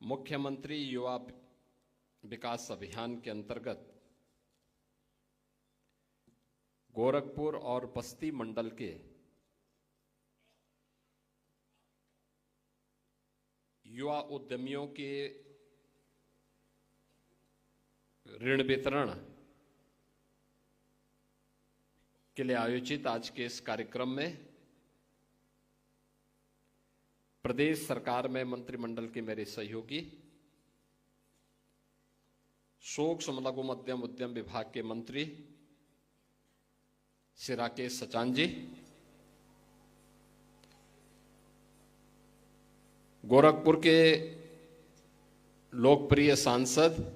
मुख्यमंत्री युवा विकास अभियान के अंतर्गत गोरखपुर और बस्ती मंडल के युवा उद्यमियों के ऋण वितरण के लिए आयोजित आज के इस कार्यक्रम में प्रदेश सरकार में मंत्रिमंडल के मेरे सहयोगी, सूक्ष्म लघु मध्यम उद्यम विभाग के मंत्री श्री राकेश सचान जी, गोरखपुर के लोकप्रिय सांसद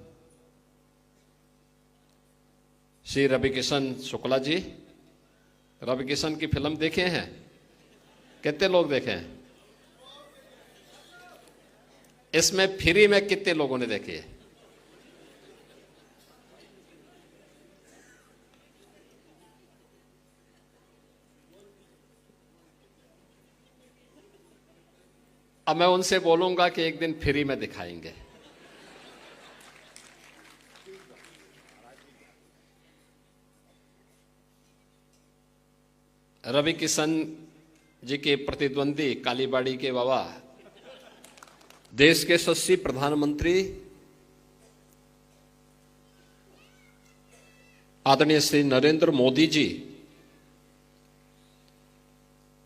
श्री रविकिशन शुक्ला जी। रविकिशन की फिल्म देखे हैं? कितने लोग देखे हैं? इसमें फ्री में कितने लोगों ने देखी है? अब मैं उनसे बोलूंगा कि एक दिन फ्री में दिखाएंगे। रविकिशन जी के प्रतिद्वंदी कालीबाड़ी के बाबा, देश के यशस्वी प्रधानमंत्री आदरणीय श्री नरेंद्र मोदी जी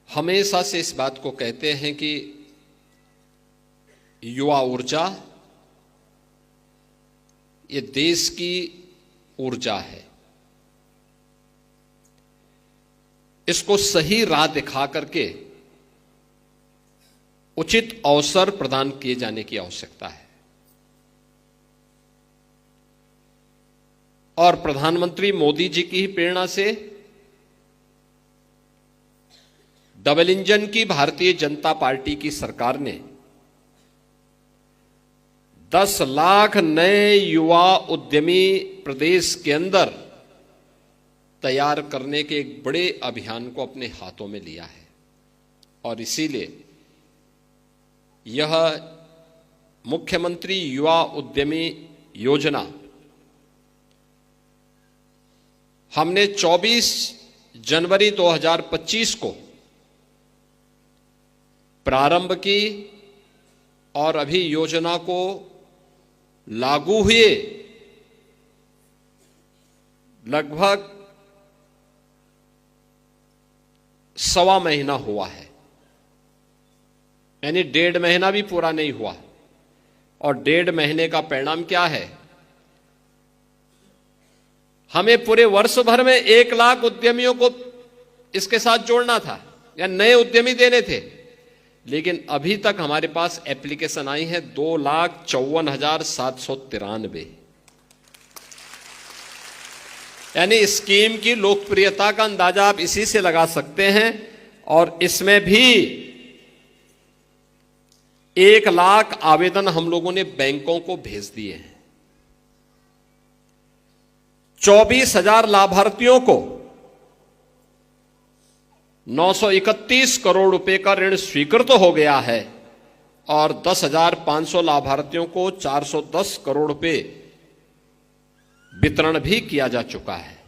हमेशा से इस बात को कहते हैं कि युवा ऊर्जा ये देश की ऊर्जा है। इसको सही राह दिखा करके उचित अवसर प्रदान किए जाने की आवश्यकता है। और प्रधानमंत्री मोदी जी की ही प्रेरणा से डबल इंजन की भारतीय जनता पार्टी की सरकार ने 10 लाख नए युवा उद्यमी प्रदेश के अंदर तैयार करने के एक बड़े अभियान को अपने हाथों में लिया है। और इसीलिए यह मुख्यमंत्री युवा उद्यमी योजना हमने 24 जनवरी 2025 को प्रारंभ की और अभी योजना को लागू हुए लगभग 1.25 महीना हुआ है, यानी 1.5 महीना भी पूरा नहीं हुआ। और 1.5 महीने का परिणाम क्या है? हमें पूरे वर्ष भर में 1 लाख उद्यमियों को इसके साथ जोड़ना था या नए उद्यमी देने थे, लेकिन अभी तक हमारे पास एप्लीकेशन आई है 2,54,793। यानी स्कीम की लोकप्रियता का अंदाजा आप इसी से लगा सकते हैं। और इसमें भी 1 लाख आवेदन हम लोगों ने बैंकों को भेज दिए हैं। 24,000 लाभार्थियों को 931 करोड़ रुपए का ऋण स्वीकृत हो गया है और 10,500 लाभार्थियों को 410 करोड़ रुपए वितरण भी किया जा चुका है।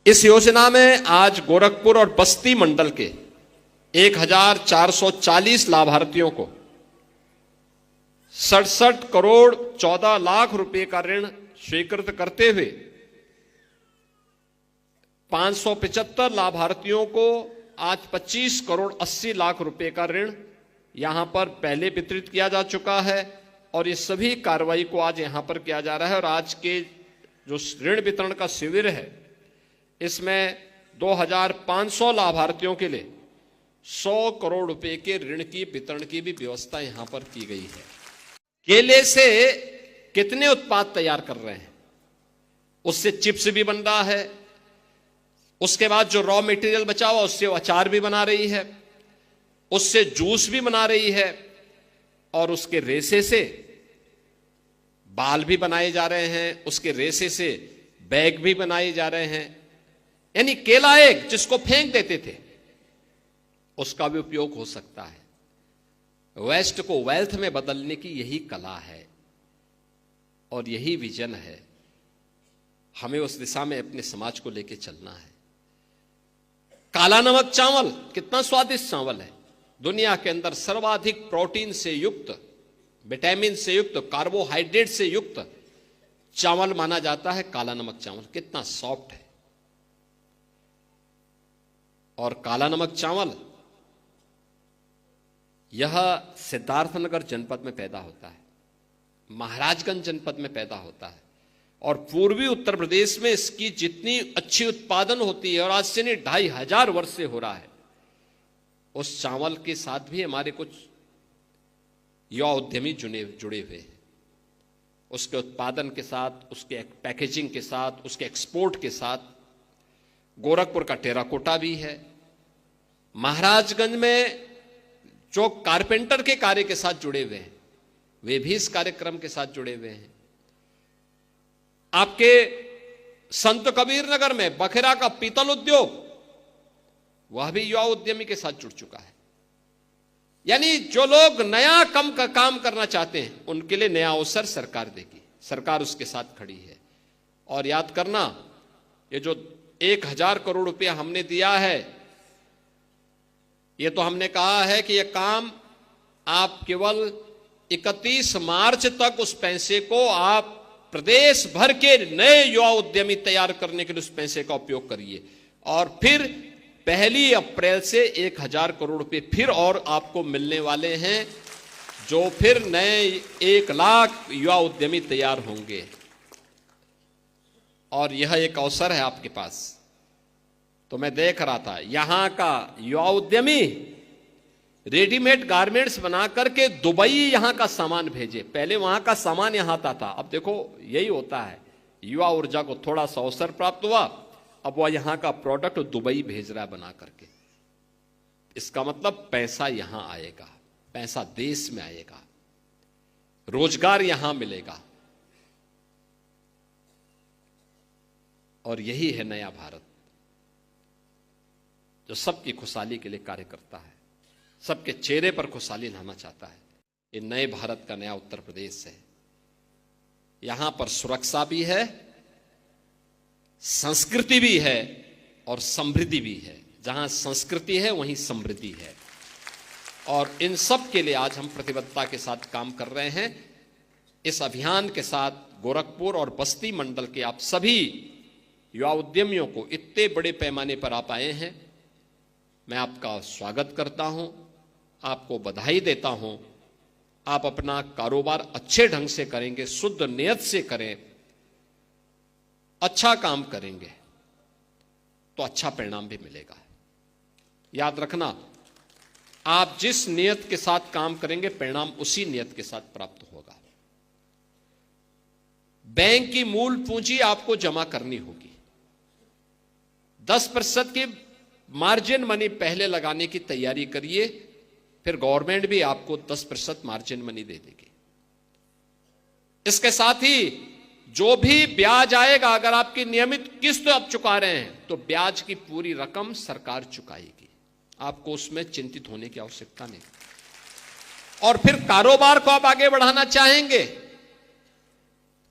इस योजना में आज गोरखपुर और बस्ती मंडल के 1,440 लाभार्थियों को 67 करोड़ 14 लाख रुपए का ऋण स्वीकृत करते हुए 575 लाभार्थियों को आज 25 करोड़ 80 लाख रुपए का ऋण यहां पर पहले वितरित किया जा चुका है। और ये सभी कार्रवाई को आज यहां पर किया जा रहा है। और आज के जो ऋण वितरण का शिविर है, इसमें 2,500 लाभार्थियों के लिए 100 करोड़ रुपए के ऋण की वितरण की भी व्यवस्था यहां पर की गई है। केले से कितने उत्पाद तैयार कर रहे हैं? उससे चिप्स भी बन रहा है, उसके बाद जो रॉ मटेरियल बचा हुआ उससे अचार भी बना रही है, उससे जूस भी बना रही है, और उसके रेशे से बाल भी बनाए जा रहे हैं, उसके रेशे से बैग भी बनाए जा रहे हैं। यानी केला एक जिसको फेंक देते थे, उसका भी उपयोग हो सकता है। वेस्ट को वेल्थ में बदलने की यही कला है और यही विजन है। हमें उस दिशा में अपने समाज को लेकर चलना है। काला नमक चावल कितना स्वादिष्ट चावल है। दुनिया के अंदर सर्वाधिक प्रोटीन से युक्त, विटामिन से युक्त, कार्बोहाइड्रेट से युक्त चावल माना जाता है काला नमक चावल। कितना सॉफ्ट है। और काला नमक चावल यह सिद्धार्थनगर जनपद में पैदा होता है, महाराजगंज जनपद में पैदा होता है और पूर्वी उत्तर प्रदेश में इसकी जितनी अच्छी उत्पादन होती है और आज से नहीं 2500 वर्ष से हो रहा है। उस चावल के साथ भी हमारे कुछ युवा उद्यमी जुड़े हुए हैं। उसके उत्पादन के साथ, उसके पैकेजिंग के साथ, उसके एक्सपोर्ट के साथ। गोरखपुर का टेराकोटा भी है। महाराजगंज में जो कारपेंटर के कार्य के साथ जुड़े हुए हैं वे भी इस कार्यक्रम के साथ जुड़े हुए हैं। आपके संत कबीर नगर में बखेरा का पीतल उद्योग, वह भी युवा उद्यमी के साथ जुड़ चुका है। यानी जो लोग नया काम करना चाहते हैं उनके लिए नया अवसर सरकार देगी। सरकार उसके साथ खड़ी है। और याद करना, ये जो 1000 करोड़ रुपया हमने दिया है, ये तो हमने कहा है कि यह काम आप केवल 31 मार्च तक उस पैसे को आप प्रदेश भर के नए युवा उद्यमी तैयार करने के लिए उस पैसे का उपयोग करिए। और फिर 1 अप्रैल से 1000 करोड़ रुपए फिर और आपको मिलने वाले हैं, जो फिर नए 1 लाख युवा उद्यमी तैयार होंगे। और यह एक अवसर है आपके पास। तो मैं देख रहा था यहां का युवा उद्यमी रेडीमेड गारमेंट्स बना करके दुबई यहां का सामान भेजे। पहले वहां का सामान यहां आता था। अब देखो यही होता है, युवा ऊर्जा को थोड़ा सा अवसर प्राप्त हुआ, अब वह यहां का प्रोडक्ट दुबई भेज रहा है बना करके। इसका मतलब पैसा यहां आएगा, पैसा देश में आएगा, रोजगार यहां मिलेगा। और यही है नया भारत, जो सबकी खुशहाली के लिए कार्य करता है, सबके चेहरे पर खुशहाली लाना चाहता है। ये नए भारत का नया उत्तर प्रदेश है। यहां पर सुरक्षा भी है, संस्कृति भी है और समृद्धि भी है। जहां संस्कृति है वहीं समृद्धि है। और इन सब के लिए आज हम प्रतिबद्धता के साथ काम कर रहे हैं। इस अभियान के साथ गोरखपुर और बस्ती मंडल के आप सभी युवा उद्यमियों को इतने बड़े पैमाने पर आप आए हैं, मैं आपका स्वागत करता हूं, आपको बधाई देता हूं। आप अपना कारोबार अच्छे ढंग से करेंगे, शुद्ध नियत से करें, अच्छा काम करेंगे तो अच्छा परिणाम भी मिलेगा। याद रखना, आप जिस नियत के साथ काम करेंगे परिणाम उसी नियत के साथ प्राप्त होगा। बैंक की मूल पूंजी आपको जमा करनी होगी। 10% की मार्जिन मनी पहले लगाने की तैयारी करिए, फिर गवर्नमेंट भी आपको 10% मार्जिन मनी दे देगी। इसके साथ ही जो भी ब्याज आएगा, अगर आपकी नियमित किस्त आप चुका रहे हैं तो ब्याज की पूरी रकम सरकार चुकाएगी। आपको उसमें चिंतित होने की आवश्यकता नहीं। और फिर कारोबार को आप आगे बढ़ाना चाहेंगे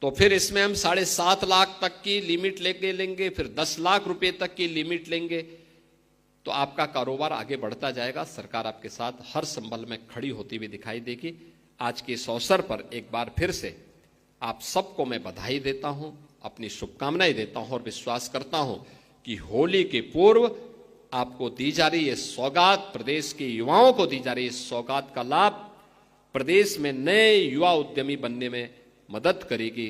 तो फिर इसमें हम 7.5 लाख तक की लिमिट लेंगे, फिर 10 लाख रुपए तक की लिमिट लेंगे, तो आपका कारोबार आगे बढ़ता जाएगा। सरकार आपके साथ हर संबल में खड़ी होती हुई दिखाई देगी। आज के इस अवसर पर एक बार फिर से आप सबको मैं बधाई देता हूं, अपनी शुभकामनाएं देता हूं और विश्वास करता हूं कि होली के पूर्व आपको दी जा रही ये सौगात, प्रदेश के युवाओं को दी जा रही इस सौगात का लाभ प्रदेश में नए युवा उद्यमी बनने में मदद करेगी।